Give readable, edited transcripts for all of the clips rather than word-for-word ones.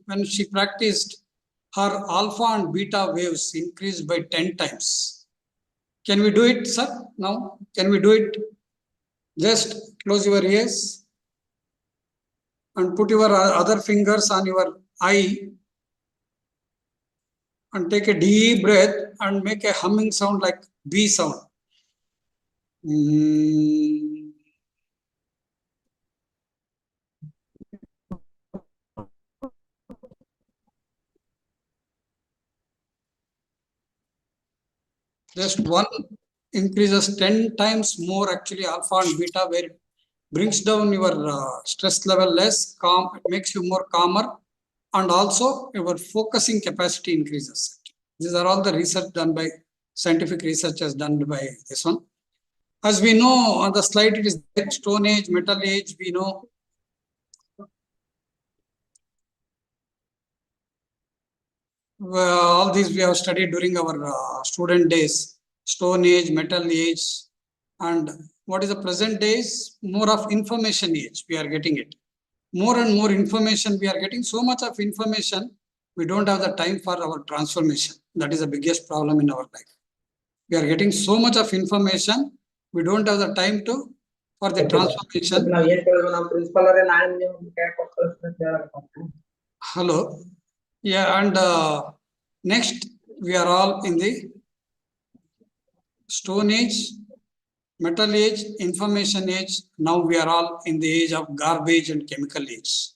when she practiced, her alpha and beta waves increased by 10 times. Can we do it, sir? Now, can we do it? Just close your ears and put your other fingers on your eye and take a deep breath and make a humming sound like bee sound. Just one increases 10 times more actually alpha and beta, where it brings down your stress level less, calm, it makes you more calmer, and also your focusing capacity increases. These are all the research done by scientific research has done by this one. As we know on the slide, it is Stone Age, Metal Age, we know. All these we have studied during our student days. Stone Age, Metal Age, and what is the present days? More of information age, we are getting it. More and more information we are getting. So much of information, we don't have the time for our transformation. That is the biggest problem in our life. We are getting so much of information, we don't have the time to for the transformation. Hello. Yeah, and next we are all in the Stone Age, Metal Age, Information Age. Now we are all in the age of garbage and chemical age.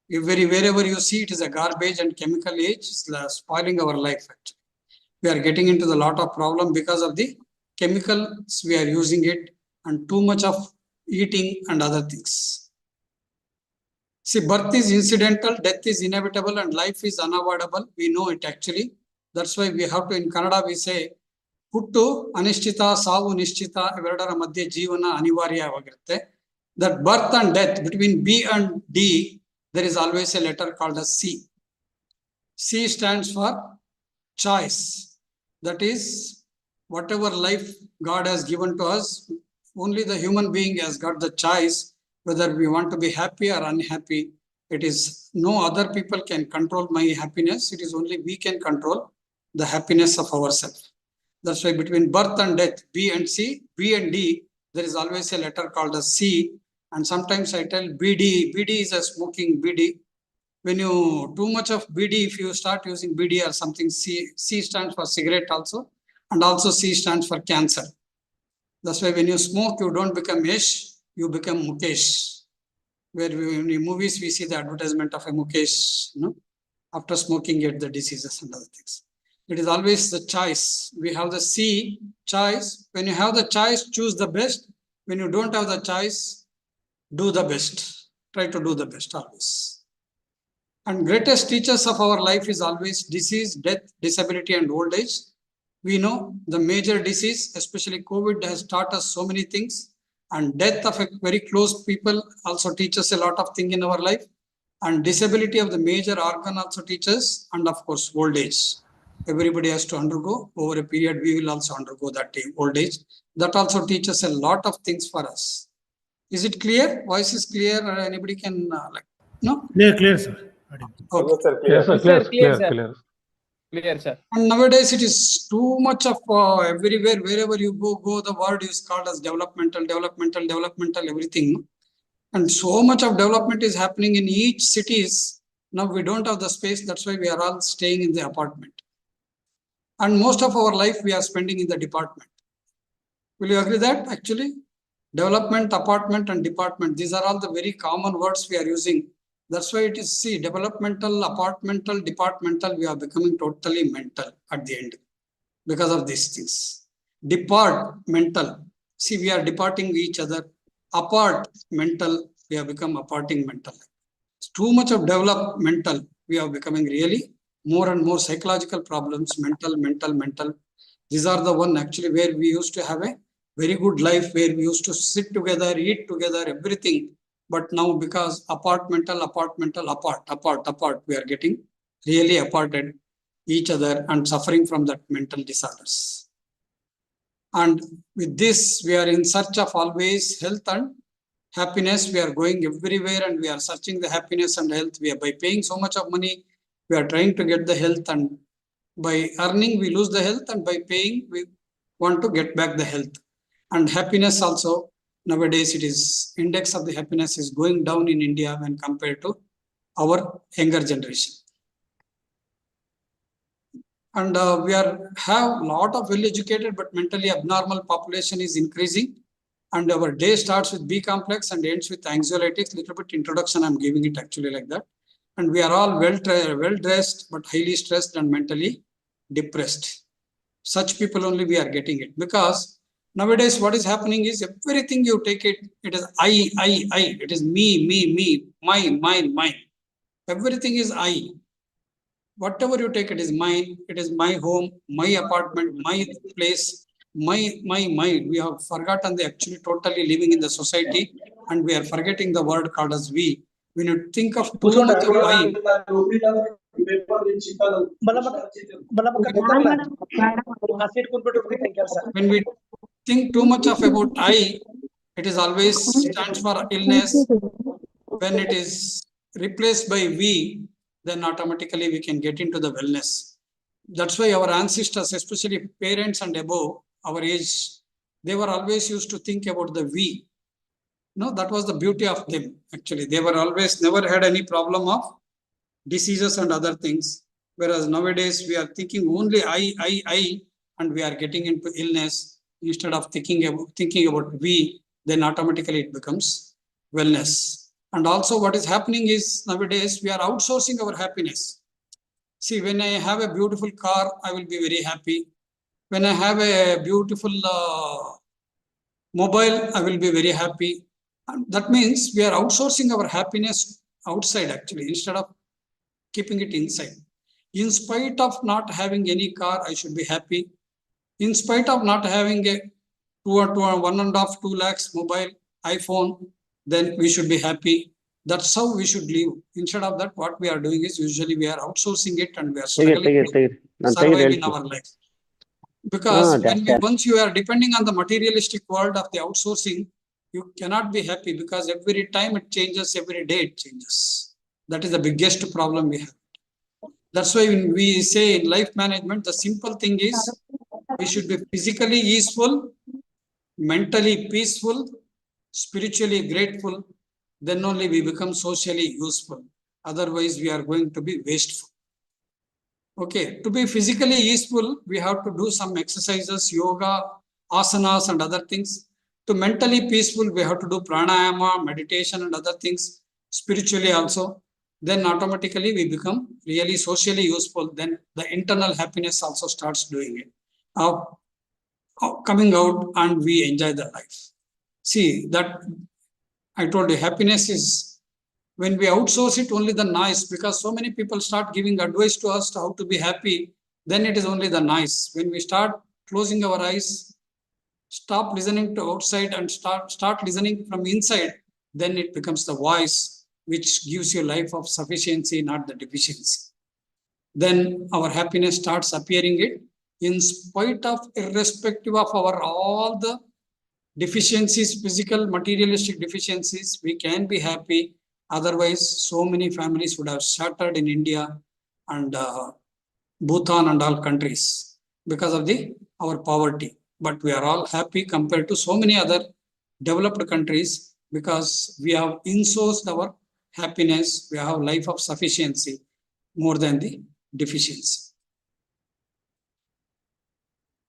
Wherever you see it is a garbage and chemical age, it's spoiling our life actually. We are getting into the lot of problem because of the chemicals we are using it and too much of eating and other things. See, birth is incidental, death is inevitable, and life is unavoidable. We know it actually. That's why we have to, in Kannada, we say, Puttu Anishchita, Savu Nishchita, Everdara Madhya Jivana Anivarya Vagirte. That birth and death, between B and D, there is always a letter called as C. C stands for choice. That is, whatever life God has given to us, only the human being has got the choice whether we want to be happy or unhappy. It is no other people can control my happiness. It is only we can control the happiness of ourselves. That's why between birth and death, B and C, B and D, there is always a letter called as C. And sometimes I tell BD, BD is a smoking BD. When you too much of BD, if you start using BD or something, C stands for cigarette also. And also C stands for cancer. That's why when you smoke, you don't become Yesh, you become Mukesh. Where in the movies we see the advertisement of a Mukesh, after smoking, get the diseases and other things. It is always the choice. We have the C, choice. When you have the choice, choose the best. When you don't have the choice, do the best. Try to do the best always. And greatest teachers of our life is always disease, death, disability, and old age. We know the major disease, especially COVID, has taught us so many things. And death of a very close people also teaches a lot of things in our life. And disability of the major organ also teaches. And of course, old age. Everybody has to undergo. Over a period, we will also undergo that old age. That also teaches a lot of things for us. Is it clear? Voice is clear? Or anybody can no? Clear, sir. Okay. Yes, sir, clear. Clear, sir. And nowadays it is too much of everywhere, wherever you go, the word is called as developmental, everything. And so much of development is happening in each cities. Now we don't have the space. That's why we are all staying in the apartment. And most of our life we are spending in the department. Will you agree that actually? Development, apartment, and department. These are all the very common words we are using. That's why it is, see, developmental, apartmental, departmental, we are becoming totally mental at the end because of these things. Departmental, see, we are departing each other. Apartmental, we have become aparting mental. Too much of developmental, we are becoming really more and more psychological problems, mental. These are the one actually where we used to have a very good life, where we used to sit together, eat together, everything. But now because apartmental, apart, we are getting really aparted each other and suffering from that mental disorders. And with this, we are in search of always health and happiness. We are going everywhere and we are searching the happiness and health. We are by paying so much of money, we are trying to get the health, and by earning we lose the health, and by paying we want to get back the health. And happiness also, nowadays it is index of the happiness is going down in India when compared to our younger generation. And we have a lot of well-educated but mentally abnormal population is increasing. And our day starts with B complex and ends with anxiolytics. Little bit introduction, I'm giving it actually like that. And we are all well-dressed but highly stressed and mentally depressed. Such people only we are getting it, because nowadays what is happening is everything you take it, it is I, it is me, mine. Everything is I. Whatever you take, it is mine, it is my home, my apartment, my place, my. We have forgotten the actually totally living in the society, and we are forgetting the word called as we. When you think of too much of I, when we think too much of about I, it is always stands for illness. When it is replaced by we, then automatically we can get into the wellness. That's why our ancestors, especially parents and above our age, they were always used to think about the we. No, that was the beauty of them. Actually, they were always never had any problem of diseases and other things. Whereas nowadays we are thinking only I, and we are getting into illness instead of thinking about we. Then automatically it becomes wellness. And also what is happening is nowadays we are outsourcing our happiness. See, when I have a beautiful car, I will be very happy. When I have a beautiful mobile, I will be very happy. And that means we are outsourcing our happiness outside actually, instead of keeping it inside. In spite of not having any car, I should be happy. In spite of not having a 1.5 2 lakhs mobile iPhone, then we should be happy. That's how we should live. Instead of that, what we are doing is usually we are outsourcing it and we are struggling to survive in our life. Because once you are depending on the materialistic world of the outsourcing, you cannot be happy, because every time it changes, every day it changes. That is the biggest problem we have. That's why when we say in life management, the simple thing is we should be physically easeful, mentally peaceful, spiritually grateful. Then only we become socially useful. Otherwise, we are going to be wasteful. Okay, to be physically useful, we have to do some exercises, yoga, asanas and other things. To mentally peaceful, we have to do pranayama, meditation and other things. Spiritually also, then automatically we become really socially useful. Then the internal happiness also starts doing it, coming out, and we enjoy the life. See, that I told you, happiness is when we outsource it, only the noise, because so many people start giving advice to us how to be happy, then it is only the noise. When we start closing our eyes, stop listening to outside and start listening from inside, then it becomes the voice which gives you life of sufficiency, not the deficiency. Then our happiness starts appearing it in spite of, irrespective of our all the deficiencies, physical, materialistic deficiencies, we can be happy. Otherwise, so many families would have shattered in India and Bhutan and all countries because of our poverty. But we are all happy compared to so many other developed countries, because we have insourced our happiness. We have life of sufficiency more than the deficiency.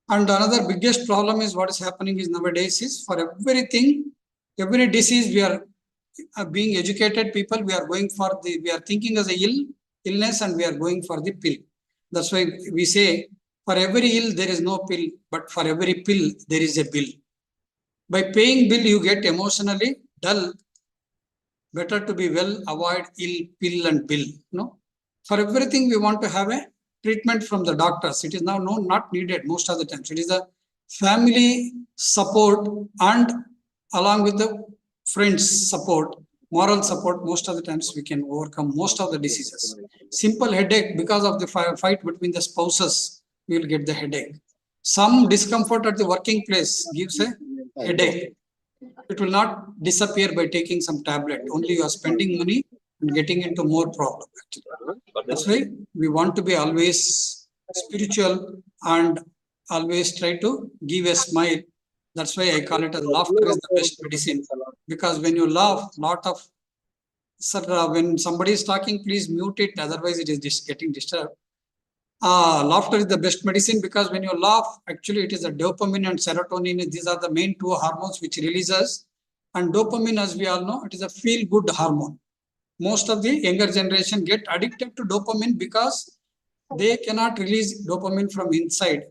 And another biggest problem is what is happening is nowadays is for everything, every disease, we are being educated people, we are going for we are thinking as a illness and we are going for the pill. That's why we say for every ill there is no pill, but for every pill there is a bill. By paying bill, you get emotionally dull. Better to be well, avoid ill, pill and bill. No, for everything we want to have a treatment from the doctors. It is now not needed most of the times. It is a family support and along with the friends support, moral support. Most of the times we can overcome most of the diseases. Simple headache because of the fight between the spouses, we will get the headache. Some discomfort at the working place gives a headache. It will not disappear by taking some tablet. Only you are spending money and getting into more problem. Actually. That's why we want to be always spiritual and always try to give a smile. That's why I call it as laughter is the best medicine. Because when you laugh, lot of sir, when somebody is talking, please mute it. Otherwise, it is just getting disturbed. Laughter is the best medicine because when you laugh, actually it is the dopamine and serotonin. These are the main two hormones which releases. And dopamine, as we all know, it is a feel-good hormone. Most of the younger generation get addicted to dopamine because they cannot release dopamine from inside.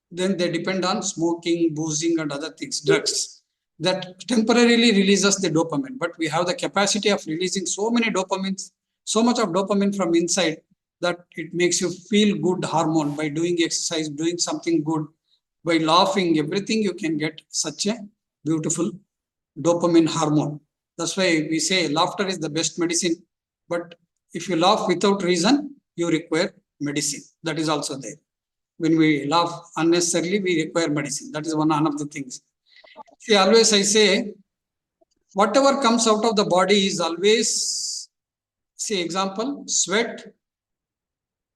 Then they depend on smoking, boozing, and other things, drugs that temporarily releases the dopamine. But we have the capacity of releasing so many dopamines, so much of dopamine from inside that it makes you feel good hormone by doing exercise, doing something good, by laughing, everything you can get such a beautiful dopamine hormone. That's why we say laughter is the best medicine. But if you laugh without reason, you require medicine. That is also there. When we laugh unnecessarily, we require medicine. That is one of the things. See, always I say, whatever comes out of the body is always, see, example, sweat,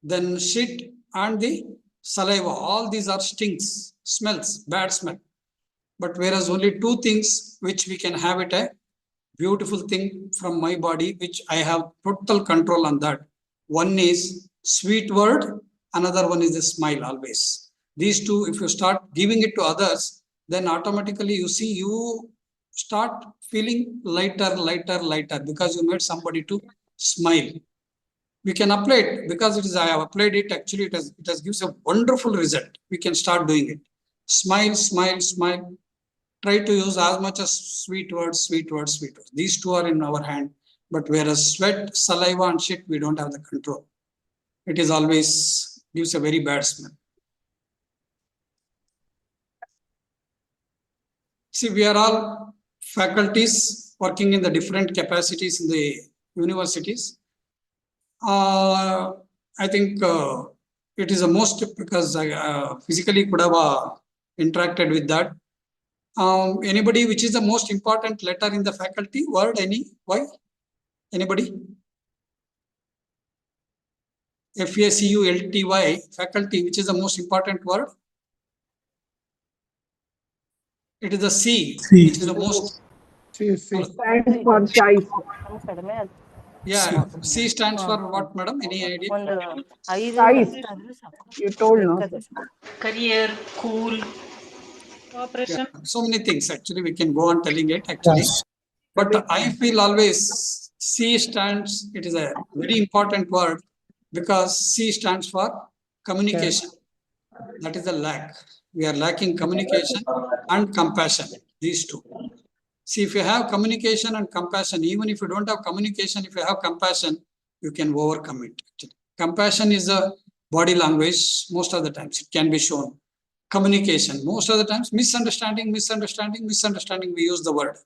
then shit, and the saliva. All these are stinks, smells, bad smell. But whereas only two things which we can have it a beautiful thing from my body, which I have total control on that. One is sweet word, another one is the smile always. These two, if you start giving it to others, then automatically you see you start feeling lighter, because you made somebody to smile. We can apply it because it is I have applied it. Actually, it has gives a wonderful result. We can start doing it. Smile, smile, smile. Try to use as much as sweet words. These two are in our hand. But whereas sweat, saliva, and shit, we don't have the control. It is always gives a very bad smell. See, we are all faculties working in the different capacities in the universities. I think it is the most because I physically could have interacted with that. Anybody, which is the most important letter in the faculty word? Any? Why? Anybody? FACULTY, faculty, which is the most important word? It is the C, which is the most. C stands for choice. Yeah, C stands for what, madam? Any idea? Choice. You told no. Career, cool. Yeah, so many things actually we can go on telling it actually. Yes. But I feel always C stands, it is a very important word because C stands for communication. That is the lack. We are lacking communication and compassion, these two. See, if you have communication and compassion, even if you don't have communication, if you have compassion, you can overcome it. Actually. Compassion is a body language most of the times. It can be shown. Communication, most of the times, misunderstanding, we use the word.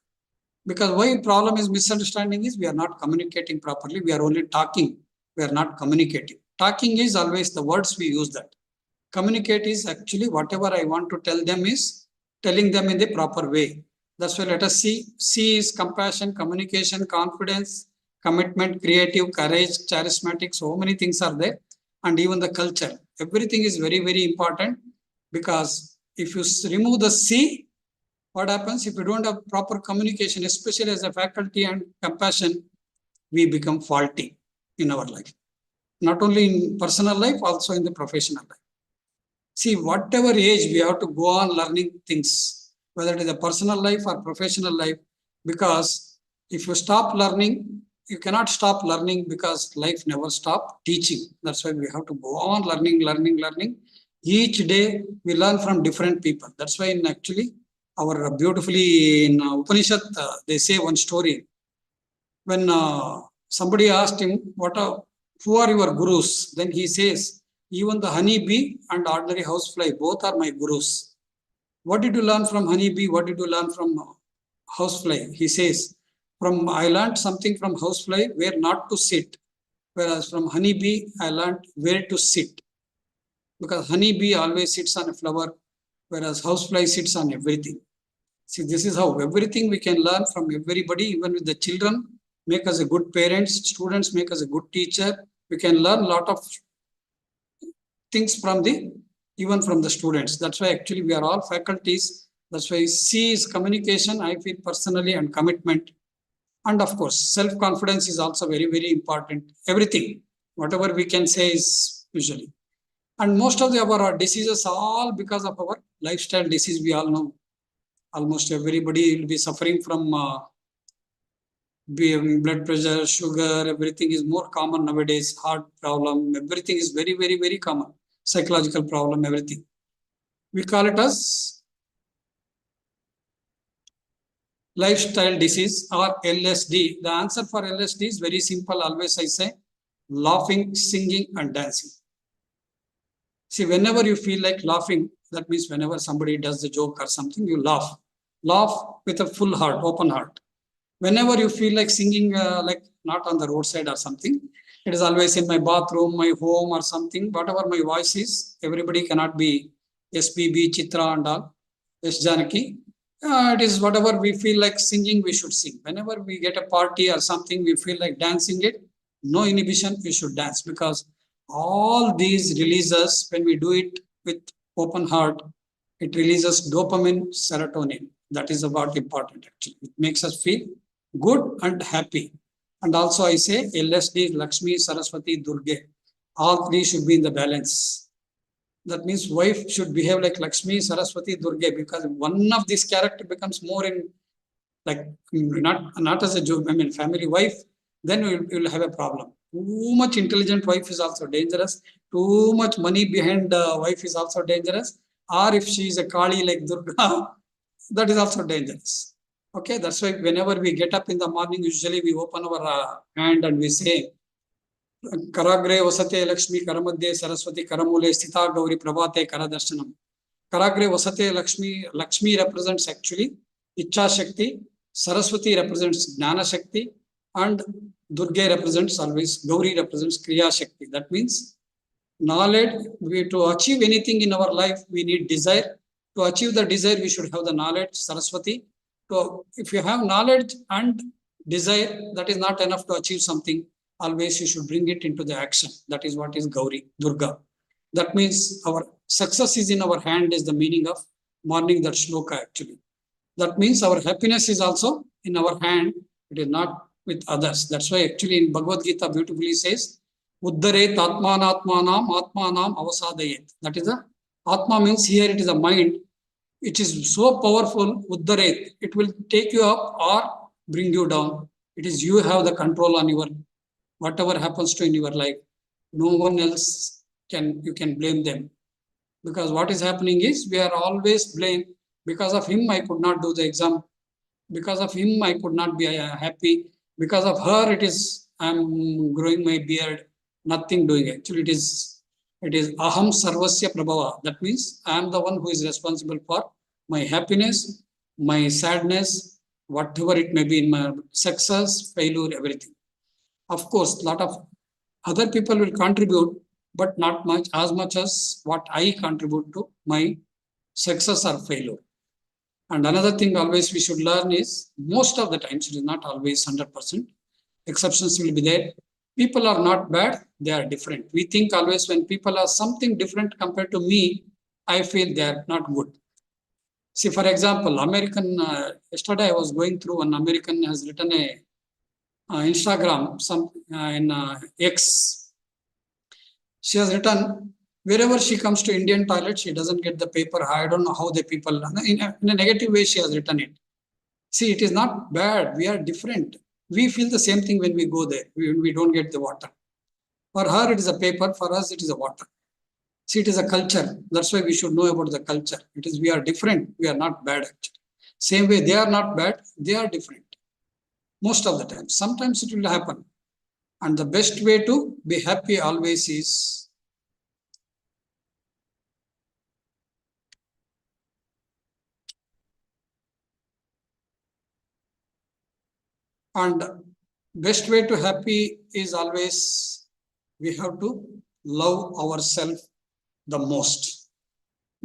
Because why problem is misunderstanding is we are not communicating properly. We are only talking. We are not communicating. Talking is always the words we use that. Communicate is actually whatever I want to tell them is telling them in the proper way. That's why let us see. C is compassion, communication, confidence, commitment, creative, courage, charismatic. So many things are there. And even the culture. Everything is very, very important because if you remove the C, what happens if you don't have proper communication, especially as a faculty and compassion, we become faulty in our life. Not only in personal life, also in the professional life. See, whatever age we have to go on learning things, whether it is a personal life or professional life, because if you stop learning, you cannot stop learning because life never stops teaching. That's why we have to go on learning. Each day we learn from different people. That's why in actually our beautifully in Upanishad, they say one story. When somebody asked him, who are your gurus? Then he says, even the honeybee and ordinary housefly, both are my gurus. What did you learn from honeybee? What did you learn from housefly? He says, I learned something from housefly where not to sit. Whereas from honeybee, I learned where to sit. Because honeybee always sits on a flower, whereas housefly sits on everything. See, this is how everything we can learn from everybody, even with the children, make us a good parents, students make us a good teacher. We can learn a lot of things from even from the students. That's why actually we are all faculties. That's why C is communication, I feel personally, and commitment. And of course, self-confidence is also very, very important. Everything, whatever we can say is usually. And most of our diseases are all because of our lifestyle disease. We all know almost everybody will be suffering from blood pressure, sugar, everything is more common nowadays. Heart problem, everything is very, very, very common. Psychological problem, everything. We call it as lifestyle disease or LSD. The answer for LSD is very simple. Always I say laughing, singing, and dancing. See, whenever you feel like laughing, that means whenever somebody does the joke or something, you laugh. Laugh with a full heart, open heart. Whenever you feel like singing, like not on the roadside or something, it is always in my bathroom, my home or something, whatever my voice is, everybody cannot be SPB, Chitra and all, S. Janaki. It is whatever we feel like singing, we should sing. Whenever we get a party or something, we feel like dancing it, no inhibition, we should dance, because all these releases, when we do it with open heart, it releases dopamine, serotonin. That is about important actually. It makes us feel good and happy. And also I say LSD, Lakshmi, Saraswati, Durga. All three should be in the balance. That means wife should behave like Lakshmi, Saraswati, Durga, because one of these character becomes more in like not as a joke, I mean family wife, then you will have a problem. Too much intelligent wife is also dangerous. Too much money behind the wife is also dangerous. Or if she is a Kali like Durga, that is also dangerous. Okay, that's why whenever we get up in the morning, usually we open our hand and we say, Karagre Vasate Lakshmi Karamadde Saraswati Karamule Sthita Gauri Prabhate Karadarshanam. Karagre Vasate Lakshmi, Lakshmi represents actually Icha Shakti, Saraswati represents Jnana Shakti, and Durga represents always, Gauri represents Kriya Shakti. That means knowledge, to achieve anything in our life, we need desire. To achieve the desire, we should have the knowledge, Saraswati. So if you have knowledge and desire, that is not enough to achieve something. Always you should bring it into the action. That is what is Gauri, Durga. That means our success is in our hand is the meaning of morning that shloka actually. That means our happiness is also in our hand. It is not with others. That's why actually in Bhagavad Gita beautifully says, Uddaret Atmanatmanam Atmanam Avasadayet. That is the Atma means here it is a mind. It is so powerful, Uddaret. It will take you up or bring you down. It is you have the control on your whatever happens to in your life. No one else you can blame them. Because what is happening is we are always blamed. Because of him, I could not do the exam. Because of him, I could not be happy. Because of her, I am growing my beard. Nothing doing. Actually, it is aham sarvasya prabhava. That means I am the one who is responsible for my happiness, my sadness, whatever it may be in my success, failure, everything. Of course, a lot of other people will contribute, but not much as what I contribute to my success or failure. And another thing always we should learn is, most of the times, it is not always 100%. Exceptions will be there. People are not bad, they are different. We think always when people are something different compared to me, I feel they are not good. See, for example, yesterday I was going through, an American has written a Instagram, in X. She has written, wherever she comes to Indian toilet, she doesn't get the paper. I don't know how the people, in a negative way, she has written it. See, it is not bad. We are different. We feel the same thing when we go there. We don't get the water. For her, it is a paper. For us, it is a water. See, it is a culture. That's why we should know about the culture. It is, we are different. We are not bad, actually. Same way, they are not bad. They are different. Most of the time. Sometimes it will happen. And the best way to be happy always is best way to happy is always we have to love ourselves the most.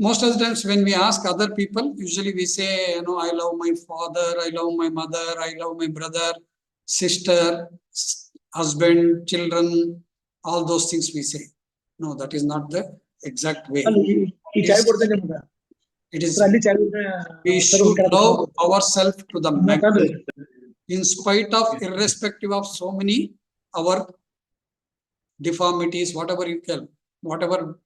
most of the times when we ask other people, usually we say, I love my father, I love my mother, I love my brother, sister, husband, children, all those things we say. No, that is not the exact way. It is, we should love ourselves to the maximum. In spite of, irrespective of so many, our deformities, whatever you call, whatever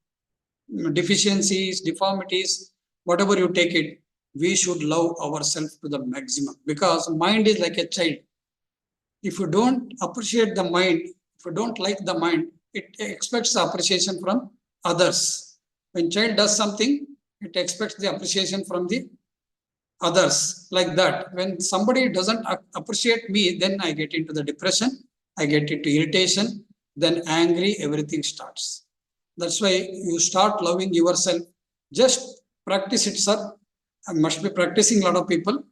deficiencies, deformities, whatever you take it, we should love ourselves to the maximum, because mind is like a child. If you don't appreciate the mind, if you don't like the mind, it expects appreciation from others. When child does something, it expects the appreciation from the others, like that. When somebody doesn't appreciate me, then I get into the depression, I get into irritation, then angry, everything starts. That's why you start loving yourself. Just practice it, sir. I must be practicing a lot of people.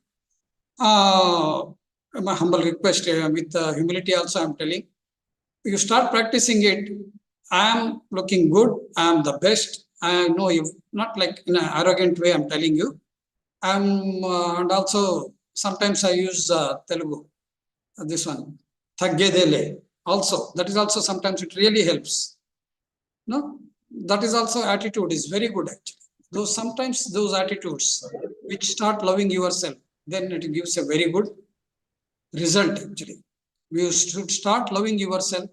My humble request, with humility also I'm telling, you start practicing it. I am looking good, I am the best. I know you, not like in an arrogant way I'm telling you. And also sometimes I use Telugu, this one, Thaggedele. Also, that is also sometimes it really helps. No, that is also attitude is very good actually. Those sometimes those attitudes which start loving yourself, then it gives a very good result actually. You should start loving yourself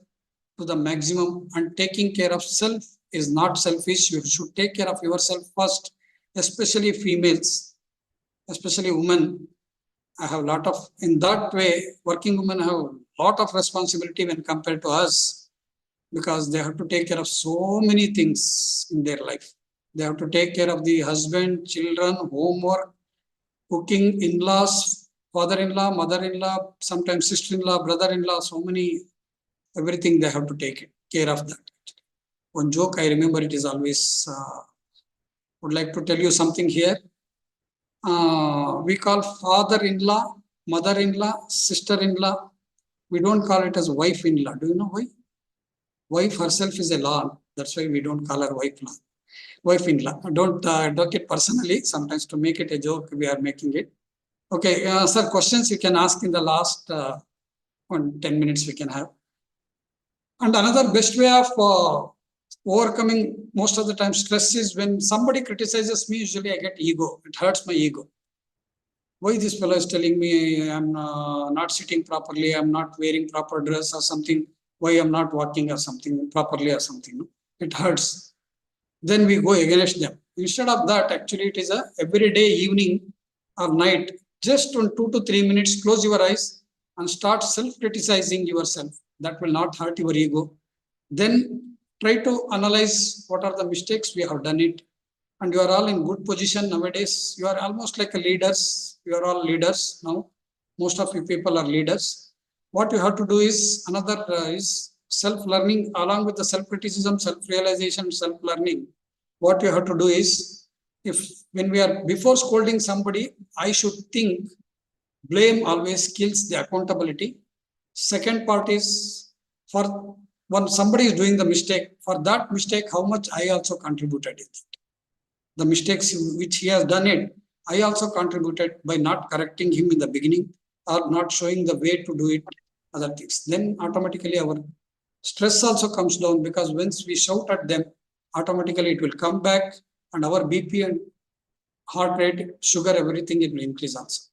to the maximum, and taking care of self is not selfish. You should take care of yourself first, especially females, especially women. I have a lot of, in that way, working women have a lot of responsibility when compared to us, because they have to take care of so many things in their life. They have to take care of the husband, children, homework, cooking, in-laws, father-in-law, mother-in-law, sometimes sister-in-law, brother-in-law, so many, everything they have to take care of that. One joke I remember, it is always, would like to tell you something here. We call father-in-law, mother-in-law, sister-in-law. We don't call it as wife-in-law. Do you know why? Wife herself is a law. That's why we don't call her wife-in-law. Wife-in-law. Don't take it personally. Sometimes to make it a joke, we are making it. Okay, sir, questions you can ask in the last 10 minutes we can have. And another best way of overcoming most of the time stress is when somebody criticizes me, usually I get ego. It hurts my ego. Why this fellow is telling me I'm not sitting properly, I'm not wearing proper dress or something, why I'm not walking or something properly or something. No? It hurts. Then we go against them. Instead of that, actually it is a everyday evening or night, just on 2 to 3 minutes, close your eyes and start self-criticizing yourself. That will not hurt your ego. Then try to analyze what are the mistakes we have done it. And you are all in good position nowadays. You are almost like a leaders. You are all leaders now. Most of you people are leaders. What you have to do is another is self-learning along with the self-criticism, self-realization, self-learning. What you have to do is, if when we are before scolding somebody, I should think blame always kills the accountability. Second part is, for when somebody is doing the mistake, for that mistake, how much I also contributed it. The mistakes which he has done it, I also contributed by not correcting him in the beginning or not showing the way to do it, other things. Then automatically our stress also comes down, because once we shout at them, automatically it will come back and our BP and heart rate, sugar, everything, it will increase also.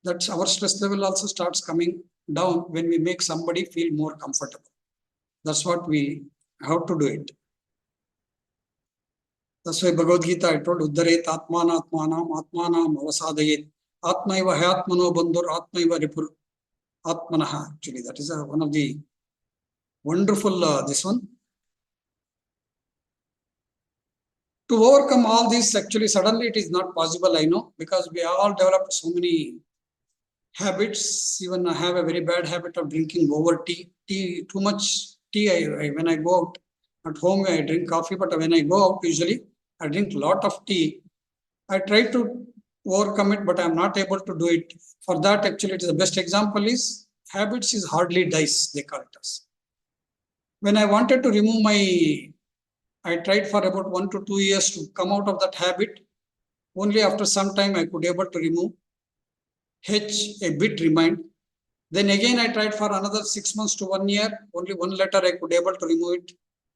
That's our stress level also starts coming down when we make somebody feel more comfortable. That's what we have to do it. That's why Bhagavad Gita, I told, Uddaret Atmana Atmanam Atmanam Avasadayet Atmaiva Hayatmano Bandur Atmaiva Ripur Atmanaha. Actually, that is one of the wonderful, this one. To overcome all this, actually, suddenly it is not possible, I know, because we have all developed so many habits. Even I have a very bad habit of drinking over tea. Too much tea. When I go out, at home I drink coffee, but when I go out, usually I drink a lot of tea. I try to overcome it, but I'm not able to do it. For that, actually, it is the best example is habits is hardly dice, they call it as. When I wanted to remove my I tried for about 1 to 2 years to come out of that habit. Only after some time I could able to remove. H, a bit remained. Then again I tried for another 6 months to 1 year. Only one letter I could able to remove it.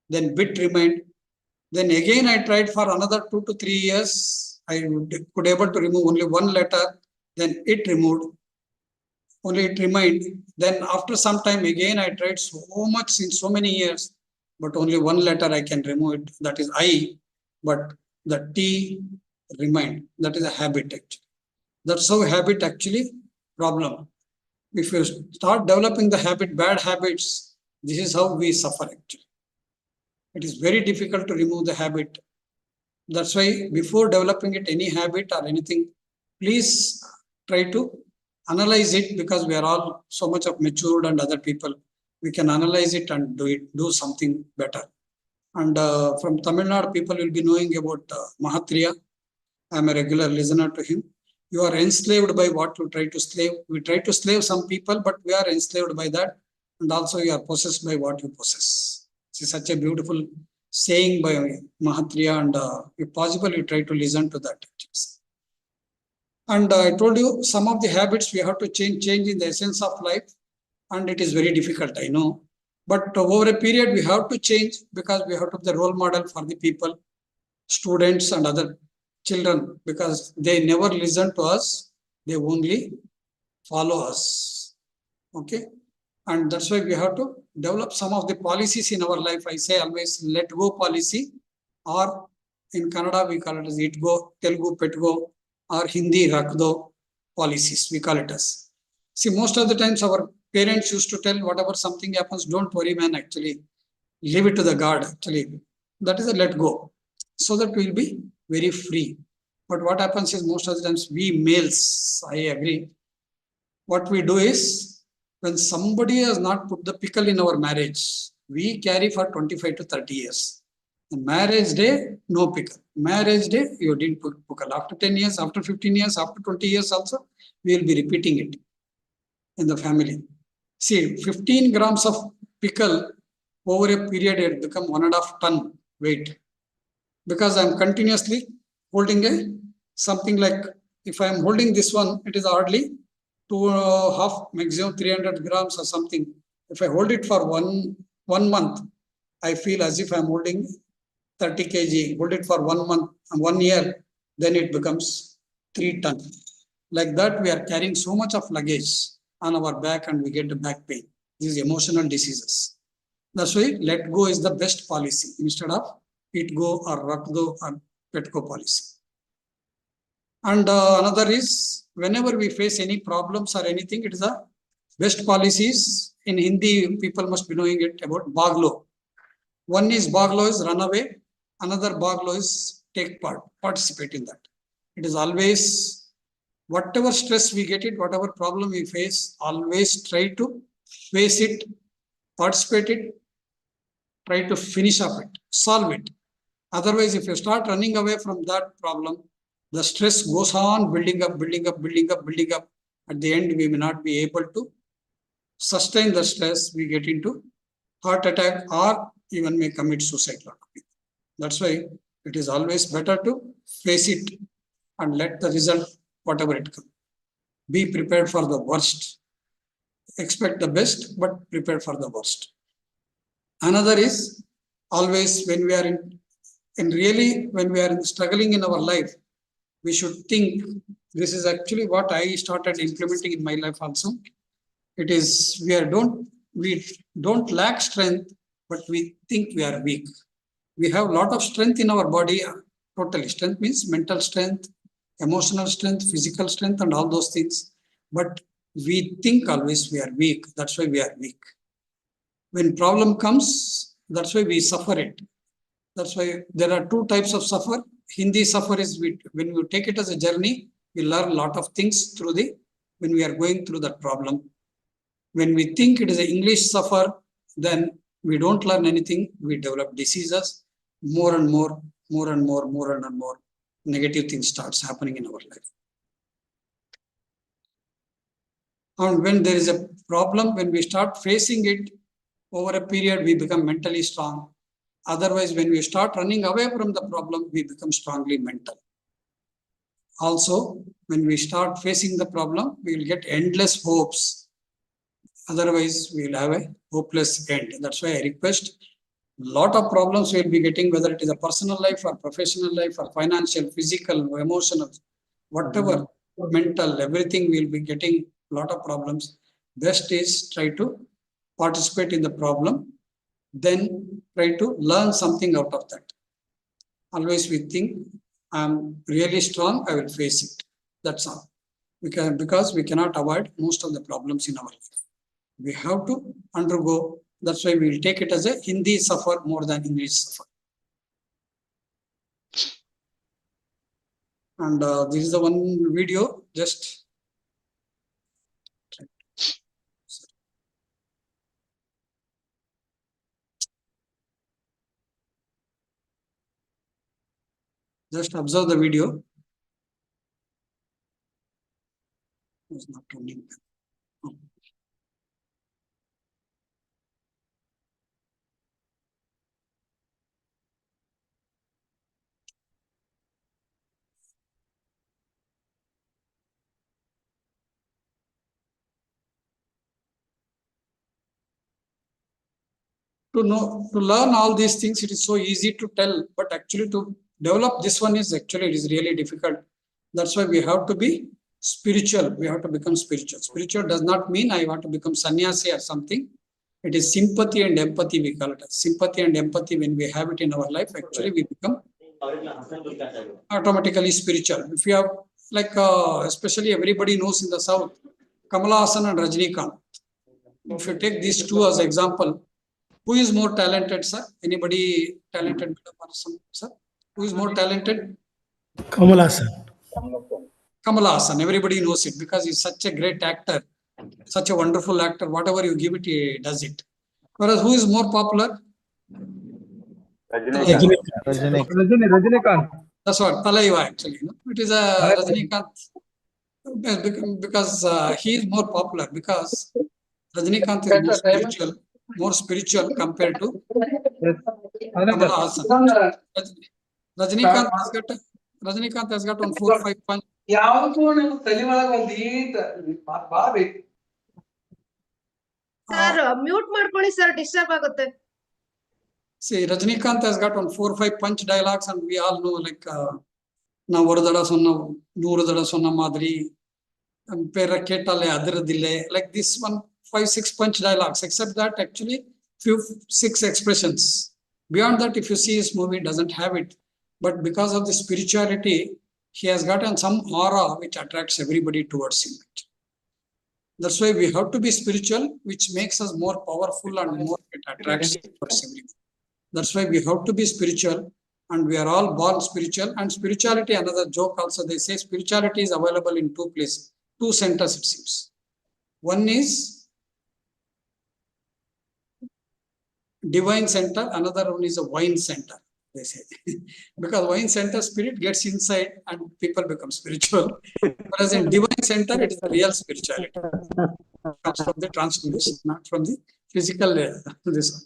Then bit remained. Then again I tried for another 2 to 3 years. I could able to remove only one letter. Then it removed. Only it remained. Then after some time again I tried so much in so many years, but only one letter I can remove it. That is I, but the T remained. That is a habit actually. That's how habit actually problem. If you start developing the habit, bad habits, this is how we suffer actually. It is very difficult to remove the habit. That's why before developing it, any habit or anything, please try to analyze it, because we are all so much of matured and other people. We can analyze it and do something better. And from Tamil Nadu, people will be knowing about Mahatriya. I am a regular listener to him. You are enslaved by what you try to slave. We try to slave some people, but we are enslaved by that. And also you are possessed by what you possess. It's such a beautiful saying by Mahatriya, and if possible, you try to listen to that. And I told you some of the habits we have to change in the essence of life, and it is very difficult, I know. But over a period, we have to change, because we have to be the role model for the people, students and other children, because they never listen to us, they only follow us. Okay, and that's why we have to develop some of the policies in our life. I say always let go policy, or in Kannada we call it as it go, Telugu pet go, or Hindi rakh do policies, we call it as. See, most of the times our parents used to tell, whatever something happens, don't worry man, actually leave it to the God, actually. That is a let go, so that we'll be very free. But what happens is, most of the times we males, I agree, what we do is, when somebody has not put the pickle in our marriage, we carry for 25 to 30 years. The marriage day, no pickle. Marriage day, you didn't put pickle. After 10 years, after 15 years, after 20 years also, we will be repeating it in the family. See, 15 grams of pickle over a period, it become 1.5 ton weight. Because I am continuously holding something like, if I am holding this one, it is hardly 2.5, maximum 300 grams or something. If I hold it for one month, I feel as if I am holding 30 kg. Hold it for 1 month, 1 year, then it becomes 3 tons. Like that, we are carrying so much of luggage on our back, and we get the back pain. These emotional diseases. That's why let go is the best policy, instead of it go or rakh do or pet go policy. And another is, whenever we face any problems or anything, it is the best policies. In Hindi, people must be knowing it about Baglo. One is Baglo is run away. Another Baglo is take part, participate in that. It is always, whatever stress we get it, whatever problem we face, always try to face it, participate it, try to finish up it, solve it. Otherwise, if you start running away from that problem, the stress goes on building up. At the end, we may not be able to sustain the stress. We get into heart attack, or even may commit suicide. That's why it is always better to face it and let the result, whatever it comes. Be prepared for the worst. Expect the best, but prepare for the worst. Another is, always when we are when we are struggling in our life, we should think, this is actually what I started implementing in my life also. It is, we don't lack strength, but we think we are weak. We have a lot of strength in our body. Totally, strength means mental strength, emotional strength, physical strength, and all those things. But we think always we are weak. That's why we are weak. When problem comes, that's why we suffer it. That's why there are two types of suffer. Hindi suffer is, when you take it as a journey, we learn a lot of things through when we are going through that problem. When we think it is an English suffer, then we don't learn anything. We develop diseases, more and more negative things starts happening in our life. And when there is a problem, when we start facing it over a period, we become mentally strong. Otherwise, when we start running away from the problem, we become strongly mental. Also, when we start facing the problem, we will get endless hopes. Otherwise, we will have a hopeless end. That's why I request, lot of problems we will be getting, whether it is a personal life or professional life or financial, physical, emotional, whatever, mental, everything we will be getting lot of problems. Best is try to participate in the problem, then try to learn something out of that. Always we think, I'm really strong, I will face it. That's all. Because we cannot avoid most of the problems in our life. We have to undergo. That's why we will take it as a Hindi suffer more than English suffer. And this is the one video, just observe the video. It's not turning. To learn all these things, it is so easy to tell, but actually to develop this one is actually, it is really difficult. That's why we have to be spiritual. We have to become spiritual. Spiritual does not mean I want to become sannyasi or something. It is sympathy and empathy, we call it. Sympathy and empathy, when we have it in our life, actually we become automatically spiritual. If you have, like, especially everybody knows in the South, Kamala Hassan and Rajnikant. If you take these two as example, who is more talented, sir? Anybody talented person, sir? Who is more talented? Kamal Hassan. Kamala Hassan. Everybody knows it because he's such a great actor, such a wonderful actor. Whatever you give it, he does it. Whereas who is more popular? Rajinikanth. That's what Talaiva actually. No? It is a Rajinikanth because he is more popular because Rajinikanth is more spiritual compared to Kamala Hassan. Rajinikanth has got on 4 or 5 punch. Sir, mute ಮಾಡ್ಕೊಳ್ಳಿ sir, disturb ಆಗುತ್ತೆ. See, Rajinikanth has got on 4 or 5 punch dialogues, and we all know, like, na oradada sonna nooradada sonna madri pera ketale adradille, like this one 5-6 punch dialogues, except that actually few 6 expressions. Beyond that, if you see his movie, doesn't have it. But because of the spirituality, he has gotten some aura which attracts everybody towards him. That's why we have to be spiritual, which makes us more powerful and more it attracts towards everyone. That's why we have to be spiritual, and we are all born spiritual. And spirituality, another joke also, they say spirituality is available in 2 places, 2 centers it seems. One is divine center, another one is a wine center, they say. Because wine center, spirit gets inside and people become spiritual. Whereas in divine center, it is the real spirituality. It comes from the transformation, not from the physical this one.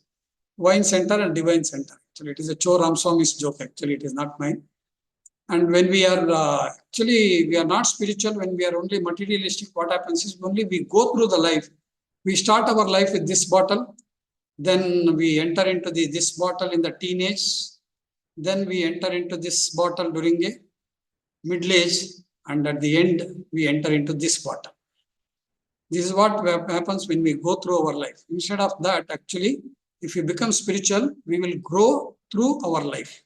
Wine center and divine center. Actually, it is a Cho Ramswamy's joke. Actually, it is not mine. And when we are actually, we are not spiritual, when we are only materialistic, what happens is only we go through the life. We start our life with this bottle. Then we enter into this bottle in the teenage. Then we enter into this bottle during a middle age. And at the end, we enter into this bottle. This is what happens when we go through our life. Instead of that, actually, if we become spiritual, we will grow through our life.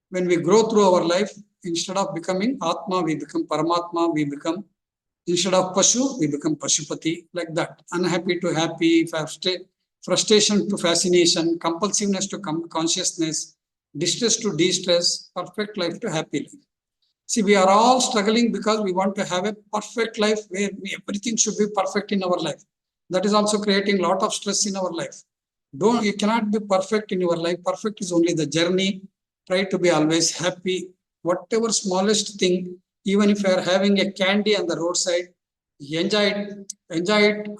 When we grow through our life, instead of becoming Atma, we become Paramatma, we become, instead of Pashu, we become Pashupati, like that. Unhappy to happy, frustration to fascination, compulsiveness to consciousness, distress to de-stress, perfect life to happy life. See, we are all struggling because we want to have a perfect life where everything should be perfect in our life. That is also creating a lot of stress in our life. You cannot be perfect in your life. Perfect is only the journey. Try to be always happy. Whatever smallest thing, even if you are having a candy on the roadside, enjoy it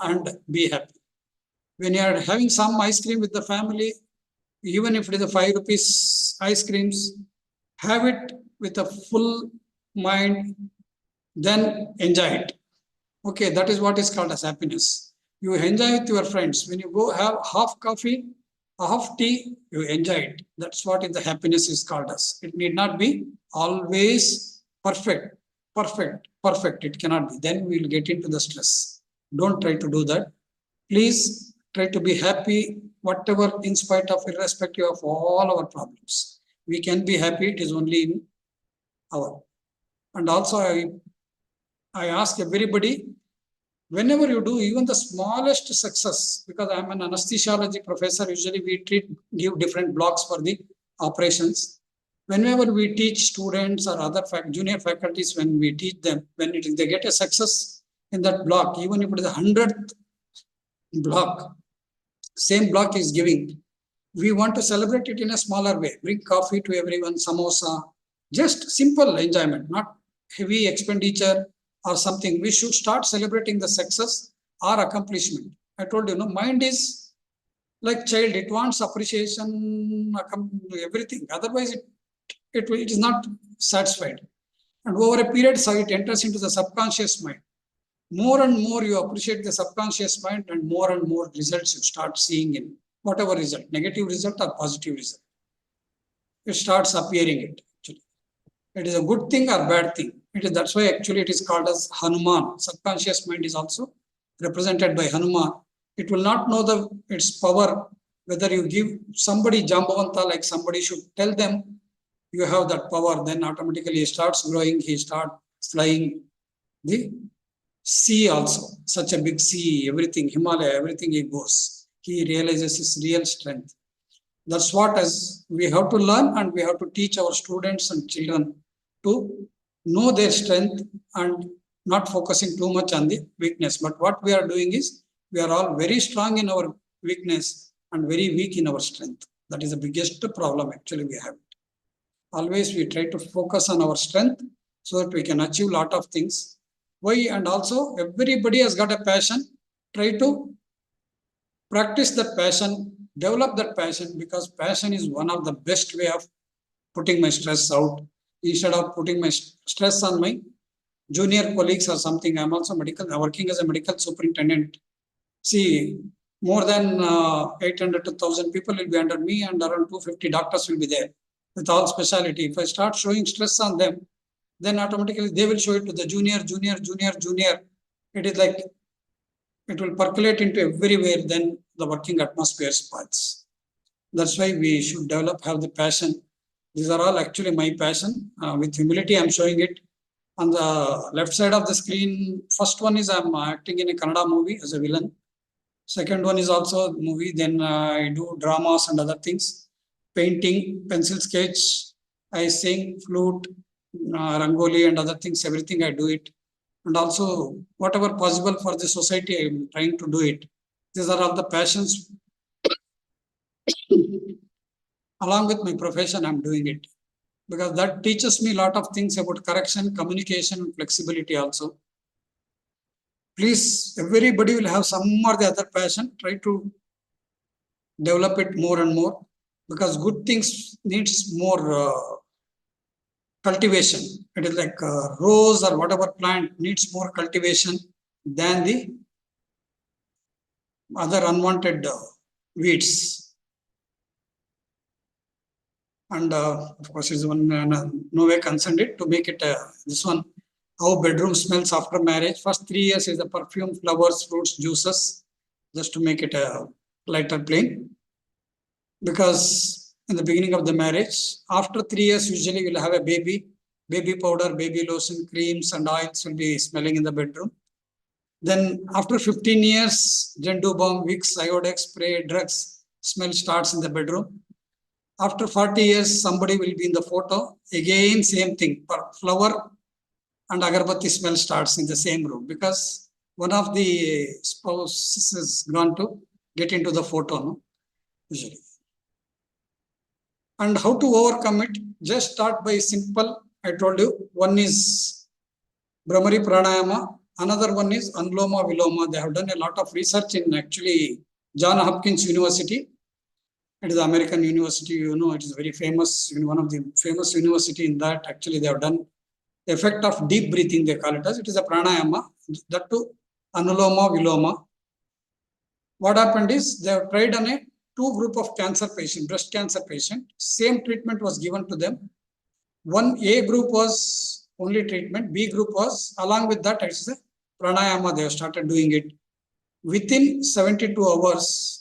and be happy. When you are having some ice cream with the family, even if it is a 5 rupees ice creams, have it with a full mind, then enjoy it. Okay, that is what is called as happiness. You enjoy with your friends. When you go have half coffee, half tea, you enjoy it. That's what the happiness is called as. It need not be always perfect. It cannot be. Then we will get into the stress. Don't try to do that. Please try to be happy, whatever, in spite of, irrespective of all our problems. We can be happy. It is only in our. And also, I ask everybody, whenever you do even the smallest success, because I am an anesthesiology professor, usually we give different blocks for the operations. Whenever we teach students or other junior faculties, when we teach them, when they get a success in that block, even if it is the 100th block, same block is giving, we want to celebrate it in a smaller way. Bring coffee to everyone, samosa, just simple enjoyment, not heavy expenditure or something. We should start celebrating the success or accomplishment. I told you, mind is like child. It wants appreciation, everything. Otherwise, it is not satisfied. And over a period, so it enters into the subconscious mind. More and more you appreciate the subconscious mind, and more results you start seeing in whatever result, negative result or positive result. It starts appearing it. Actually, it is a good thing or bad thing. That's why actually it is called as Hanuman. Subconscious mind is also represented by Hanuman. It will not know its power, whether you give somebody Jambavanta, like somebody should tell them you have that power, then automatically he starts growing, he starts flying the sea also, such a big sea, everything, Himalaya, everything he goes. He realizes his real strength. That's what as we have to learn, and we have to teach our students and children to know their strength and not focusing too much on the weakness. But what we are doing is, we are all very strong in our weakness and very weak in our strength. That is the biggest problem actually we have. Always we try to focus on our strength so that we can achieve a lot of things. Why? And also everybody has got a passion. Try to practice that passion, develop that passion, because passion is one of the best way of putting my stress out. Instead of putting my stress on my junior colleagues or something, I'm also working as a medical superintendent. See, more than 800 to 1,000 people will be under me, and around 250 doctors will be there with all specialty. If I start showing stress on them, then automatically they will show it to the junior. It is like, it will percolate into everywhere, then the working atmosphere spoils. That's why we should have the passion. These are all actually my passion. With humility, I'm showing it. On the left side of the screen, first one is I'm acting in a Kannada movie as a villain. Second one is also a movie. Then I do dramas and other things. Painting, pencil sketch, I sing, flute, rangoli and other things, everything I do it. And also whatever possible for the society, I'm trying to do it. These are all the passions. Along with my profession, I'm doing it. Because that teaches me a lot of things about correction, communication, and flexibility also. Please, everybody will have some or the other passion. Try to develop it more and more, because good things needs more cultivation. It is like a rose or whatever plant needs more cultivation than the other unwanted weeds. And of course, is one no way concerned it to make it this one. How bedroom smells after marriage. First 3 years is the perfume, flowers, fruits, juices, just to make it a lighter plain. Because in the beginning of the marriage, after 3 years, usually we'll have a baby powder, baby lotion, creams and oils will be smelling in the bedroom. Then after 15 years, Gendu balm, Vicks, Iodex, spray, drugs, smell starts in the bedroom. After 40 years, somebody will be in the photo. Again, same thing, flower and agarbatti smell starts in the same room, because one of the spouses is gone to get into the photo, no? Usually. And how to overcome it? Just start by simple. I told you, one is Brahmari Pranayama, another one is Anuloma Viloma. They have done a lot of research in actually Johns Hopkins University. It is American university, you know, it is very famous, one of the famous university in that. Actually, they have done effect of deep breathing, they call it as. It is a pranayama, that too anuloma viloma. What happened is they have tried on a two group of cancer patient, breast cancer patient. Same treatment was given to them. One A group was only treatment, B group was along with that, it's a pranayama. They have started doing it. Within 72 hours,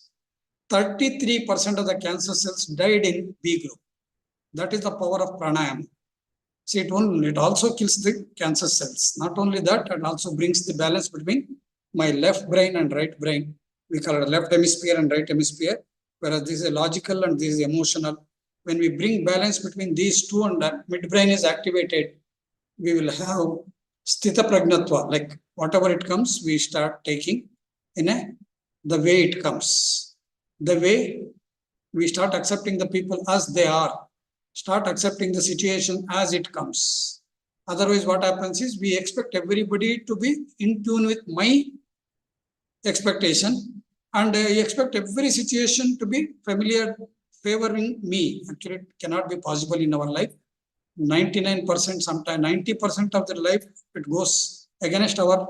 33% of the cancer cells died in B group. That is the power of pranayama. See, it also kills the cancer cells. Not only that, it also brings the balance between my left brain and right brain. We call it left hemisphere and right hemisphere, whereas this is logical and this is emotional. When we bring balance between these two and that midbrain is activated, we will have sthita pragnatva, like whatever it comes, we start taking in the way it comes. The way we start accepting the people as they are, start accepting the situation as it comes. Otherwise, what happens is we expect everybody to be in tune with my expectation, and I expect every situation to be familiar, favoring me. Actually, it cannot be possible in our life. 99%, sometimes 90% of the life, it goes against our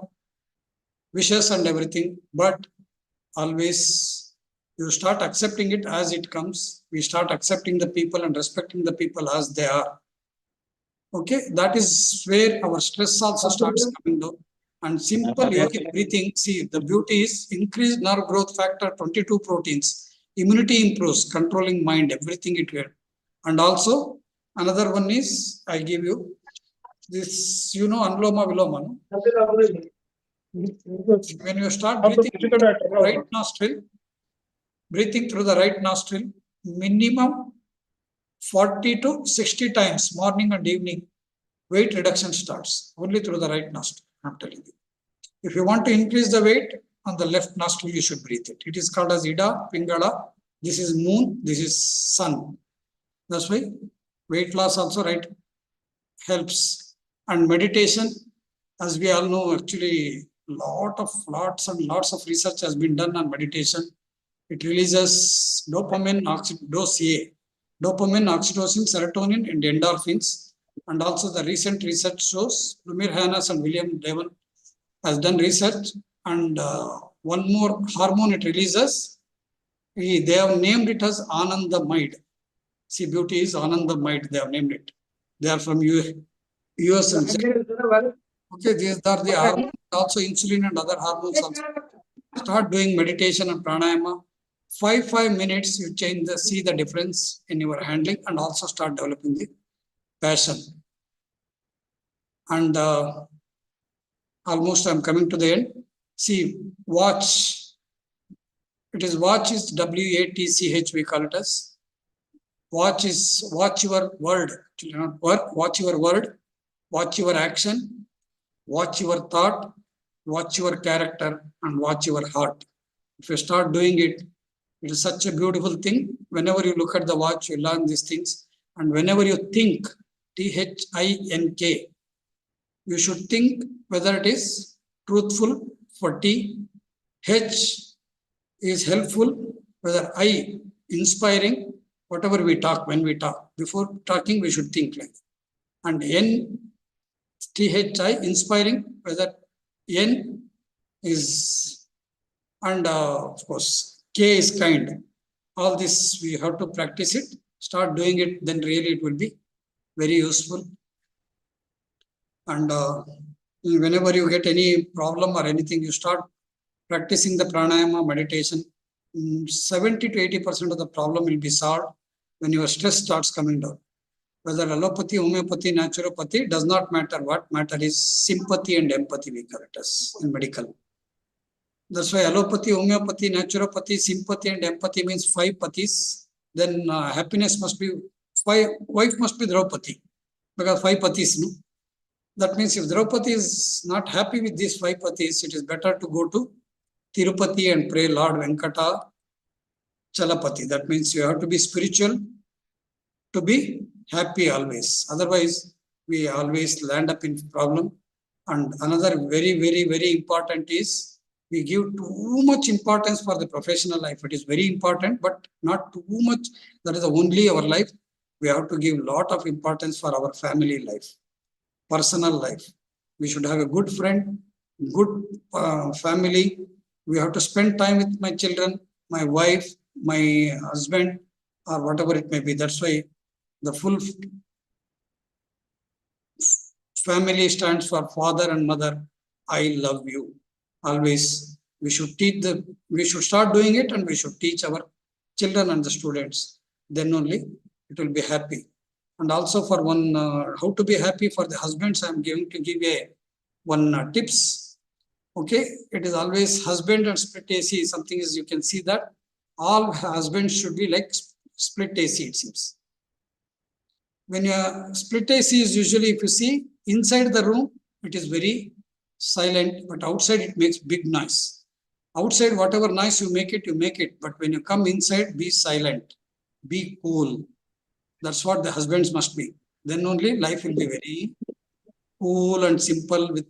wishes and everything, but always you start accepting it as it comes. We start accepting the people and respecting the people as they are. Okay, that is where our stress also starts coming down. And simple yogic breathing, see, the beauty is increased nerve growth factor, 22 proteins, immunity improves, controlling mind, everything it will. And also, another one is, I give you this, you know, anuloma viloma. No? When you start breathing right nostril, breathing through the right nostril, minimum 40 to 60 times, morning and evening, weight reduction starts only through the right nostril. I'm telling you. If you want to increase the weight on the left nostril, you should breathe it. It is called as Ida, Pingala. This is moon, this is sun. That's why weight loss also, right, helps. And meditation, as we all know, actually lots and lots of research has been done on meditation. It releases dopamine, dose A, dopamine, oxytocin, serotonin, and endorphins. And also the recent research shows, Lumir Hannes and William Devon has done research, and one more hormone it releases. They have named it as Anandamide. See, beauty is Anandamide, they have named it. They are from US and okay, these are the hormones, also insulin and other hormones also. Start doing meditation and pranayama. 5 minutes, you see the difference in your handling, and also start developing the passion. And almost I'm coming to the end. See, watch. It is watch is WATCH, we call it as. Watch is watch your word, not work, watch your word, watch your action, watch your thought, watch your character, and watch your heart. If you start doing it, it is such a beautiful thing. Whenever you look at the watch, you learn these things. And whenever you think, THINK, you should think whether it is truthful for T, H is helpful, whether I, inspiring, whatever we talk, when we talk. Before talking, we should think like that. And N, THI, inspiring, whether N is, and of course, K is kind. All this, we have to practice it, start doing it, then really it will be very useful. And whenever you get any problem or anything, you start practicing the pranayama meditation. 70 to 80% of the problem will be solved when your stress starts coming down. Whether allopathy, homeopathy, naturopathy, does not matter. What matter is sympathy and empathy, we call it as in medical. That's why allopathy, homeopathy, naturopathy, sympathy and empathy means 5 pathis. Then happiness must be, wife must be Draupadi, because 5 pathis, no? That means if Draupadi is not happy with these 5 pathis, it is better to go to Tirupati and pray Lord Venkata Chalapati. That means you have to be spiritual to be happy always. Otherwise, we always land up in problem. And another very, very, very important is We give too much importance for the professional life. It is very important, but not too much. That is only our life. We have to give lot of importance for our family life, personal life. We should have a good friend, good family. We have to spend time with my children, my wife, my husband, or whatever it may be. That's why the full family stands for father and mother. I love you. Always we should we should start doing it, and we should teach our children and the students. Then only it will be happy. And also for one, how to be happy for the husbands, I am going to give one tips. Okay, it is always husband and split AC. Something is, you can see that all husbands should be like split AC, it seems. When you split AC is usually, if you see inside the room, it is very silent, but outside it makes big noise. Outside, whatever noise you make it. But when you come inside, be silent, be cool. That's what the husbands must be. Then only life will be very cool and simple with